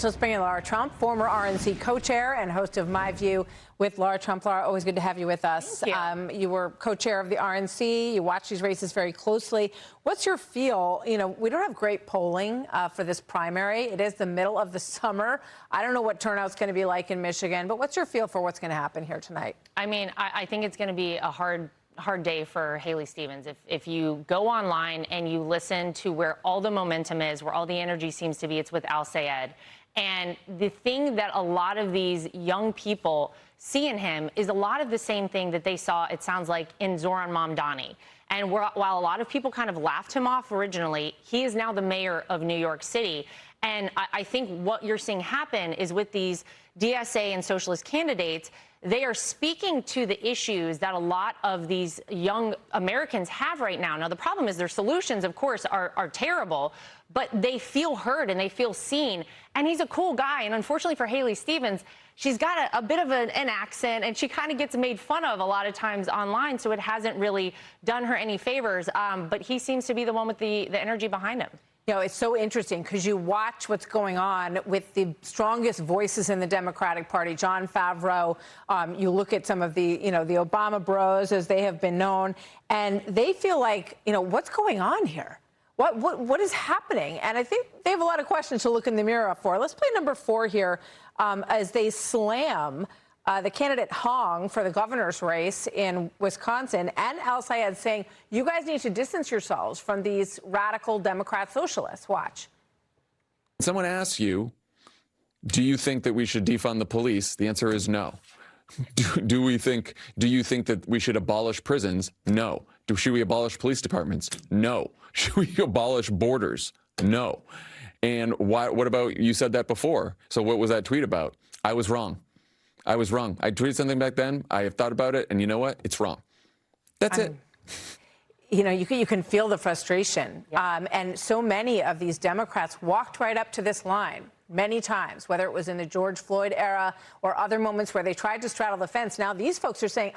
So let's bring in Lara Trump, former RNC co-chair and host of My View with Lara Trump. Lara, always good to have you with us. Thank you. You were co-chair of the RNC. You watch these races very closely. What's your feel? You know, we don't have great polling for this primary. It is the middle of the summer. I don't know what turnout's going to be like in Michigan, but what's your feel for what's going to happen here tonight? I mean, I think it's going to be a hard day for Haley Stevens. If you go online and you listen to where all the momentum is, where all the energy seems to be, it's with Al Sayed. And the thing that a lot of these young people see in him is a lot of the same thing that they saw, it sounds like, in Zoran Mamdani. And while a lot of people kind of laughed him off originally, he is now the mayor of New York City. And I think what you're seeing happen is with these DSA and socialist candidates, they are speaking to the issues that a lot of these young Americans have right now. Now, the problem is their solutions, of course, are terrible, but they feel heard and they feel seen. And he's a cool guy. And unfortunately for Haley Stevens, she's got a bit of an accent, and she kind of gets made fun of a lot of times online. So it hasn't really done her any favors. But he seems to be the one with the energy behind him. You know, it's so interesting because you watch what's going on with the strongest voices in the Democratic Party, Jon Favreau. You look at some of the, the Obama bros, as they have been known, and they feel like, what's going on here? What is happening? And I think they have a lot of questions to look in the mirror for. Let's play number 4 here as they slam the candidate Hong for the governor's race in Wisconsin, and Al Sayed saying, you guys need to distance yourselves from these radical Democrat socialists. Watch. Someone asks you, do you think that we should defund the police? The answer is no. Do you think that we should abolish prisons? No. Should we abolish police departments? No. Should we abolish borders? No. And what about, you said that before. So what was that tweet about? I was wrong. I was wrong. I tweeted something back then. I have thought about it, and you know what? It's wrong. That's it. You can feel the frustration. Yep. And so many of these Democrats walked right up to this line many times, whether it was in the George Floyd era or other moments where they tried to straddle the fence. Now these folks are saying,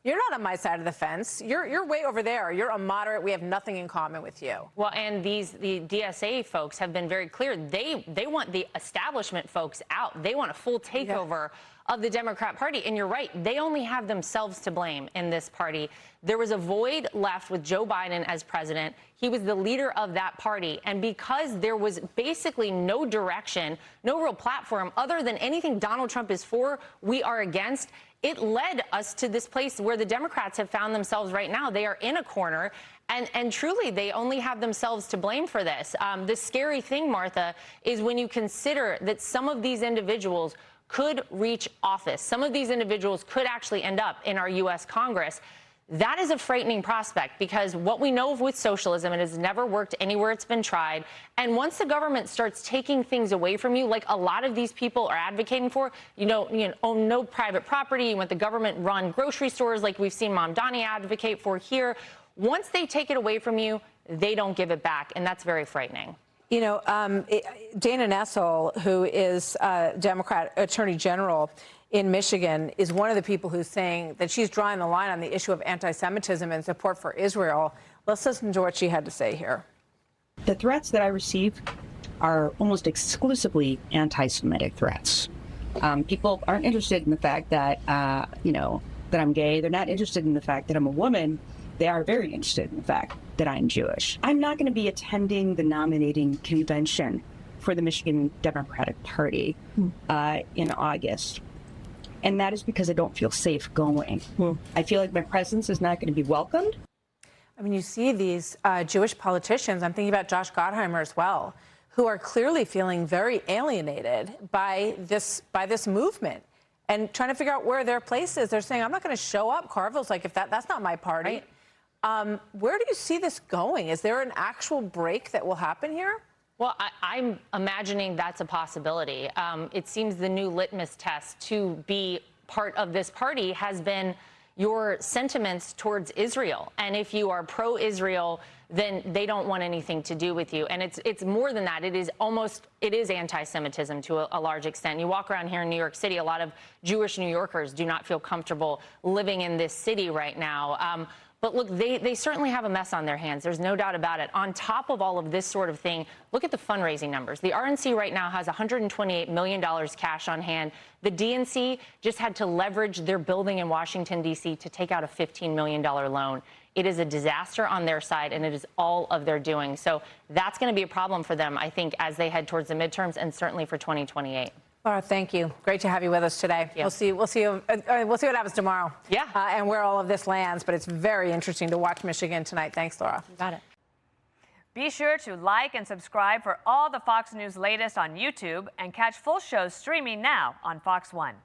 you're not on my side of the fence. You're way over there. You're a moderate. We have nothing in common with you. Well, and the DSA folks have been very clear. They want the establishment folks out. They want a full takeover of the Democrat Party. And you're right. They only have themselves to blame in this party. There was a void left with Joe Biden as president. He was the leader of that party. And because there was basically no direction, no real platform other than anything Donald Trump is for, we are against, it led us to this place where the Democrats have found themselves right now. They are in a corner, and truly, they only have themselves to blame for this. The scary thing, Martha, is when you consider that some of these individuals could reach office. Some of these individuals could actually end up in our U.S. Congress. That is a frightening prospect, because what we know with socialism, it has never worked anywhere it's been tried. And once the government starts taking things away from you, like a lot of these people are advocating for, own no private property, you want the government run grocery stores like we've seen Mamdani advocate for here. Once they take it away from you, they don't give it back. And that's very frightening. Dana Nessel, who is Democrat Attorney General in Michigan, is one of the people who's saying that she's drawing the line on the issue of anti-Semitism and support for Israel. Let's listen to what she had to say here. The threats that I receive are almost exclusively anti-Semitic threats. People aren't interested in the fact that, that I'm gay. They're not interested in the fact that I'm a woman. They are very interested in the fact that I'm Jewish. I'm not going to be attending the nominating convention for the Michigan Democratic Party in August. And that is because I don't feel safe going. I feel like my presence is not going to be welcomed. I mean, you see these Jewish politicians, I'm thinking about Josh Gottheimer as well, who are clearly feeling very alienated by this movement and trying to figure out where their place is. They're saying, I'm not going to show up. Carville's like, if that's not my party. Right. Where do you see this going? Is there an actual break that will happen here? Well, I'm imagining that's a possibility. It seems the new litmus test to be part of this party has been your sentiments towards Israel. And if you are pro-Israel, then they don't want anything to do with you. And it's more than that. It is anti-Semitism to a large extent. You walk around here in New York City, a lot of Jewish New Yorkers do not feel comfortable living in this city right now. But look, they certainly have a mess on their hands. There's no doubt about it. On top of all of this sort of thing, look at the fundraising numbers. The RNC right now has $128 million cash on hand. The DNC just had to leverage their building in Washington, D.C. to take out a $15 million loan. It is a disaster on their side, and it is all of their doing. So that's going to be a problem for them, I think, as they head towards the midterms and certainly for 2028. Laura, thank you. Great to have you with us today. Yeah. We'll see what happens tomorrow. Yeah. And where all of this lands. But it's very interesting to watch Michigan tonight. Thanks, Laura. You got it. Be sure to like and subscribe for all the Fox News latest on YouTube and catch full shows streaming now on Fox One.